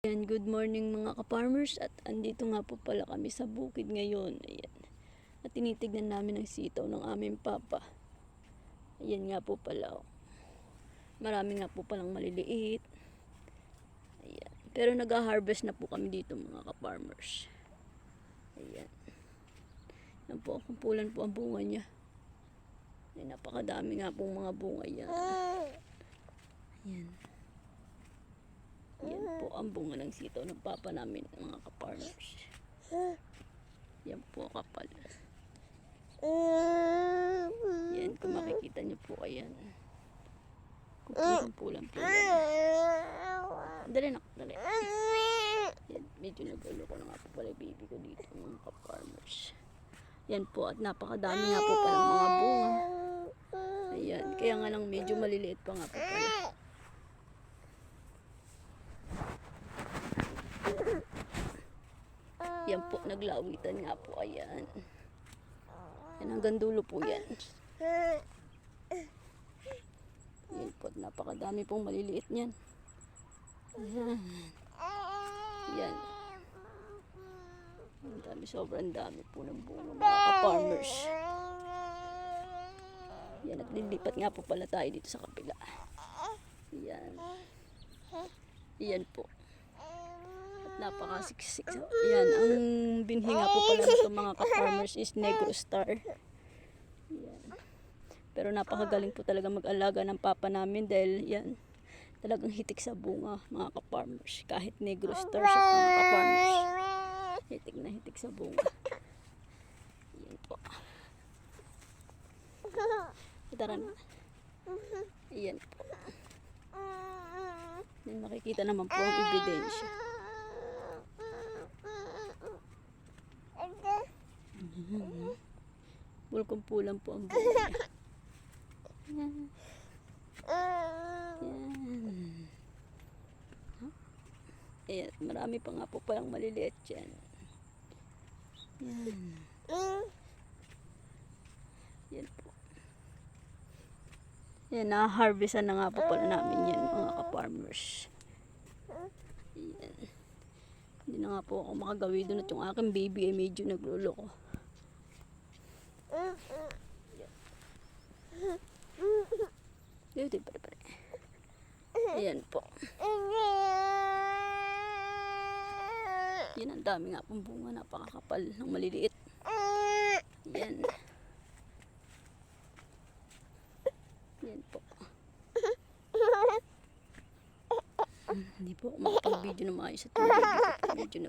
Ayan, good morning mga ka-farmers, at andito nga po pala kami sa bukid ngayon. Ayan. At tinitignan namin ang sitaw ng aming papa. Ayan nga po pala. Oh. Marami nga po palang maliliit. Ayan. Pero nag-harvest na po kami dito mga ka-farmers. Ayan. Yan po, kumpulan po ang bunga niya. Ayan, napakadami nga pong mga bunga yan. Ayan. Yan po ang bunga ng sitaw ng papa namin mga ka-farmers. Yan po kapal. Yan, kung makikita nyo po, ayan. Kumpulan po yan. Dali na, dali. Yan, medyo nag-ulo ko na nga po pala yung baby ko dito mga ka-farmers. Yan po, at napakadami nga po palang mga bunga. Ayan, kaya nga lang medyo maliliit pa nga po pala. Yan po, naglawitan nga po, ayan. Yan, hanggang dulo po yan. Yan po, napakadami pong maliliit niyan. Ayan. Yan. Ang dami, sobrang dami po ng bunga mga ka-farmers. Yan, at lilipat nga po pala tayo dito sa kapila. Yan. Yan po. Napakasiksik. Yan, ang binhi nga po pala nito mga ka-farmers is Negro Star. Yan. Pero napakagaling po talaga mag-alaga ng papa namin dahil yan, talagang hitik sa bunga mga ka-farmers. Kahit Negro Star siya mga ka-farmers. Hitik na hitik sa bunga. Yan po. Tara na. Yan po. Yan, makikita naman po ang ebidensya. Pulkong-pulang po ang bunga niya. Yan. Ayan, marami pa nga po palang maliliit dyan. Yan. Yan po. Yan, na-harvestan na nga po pala namin yan mga ka-farmers. Yan. Hindi na nga po ako makagawi doon at yung aking baby ay medyo nagluloko. Dito, pare. Ayan po. Yan, ang dami nga pong bunga, napakakapal ng maliliit. Yan. Yan po. Hindi po ako makapag-video na maayos at medyo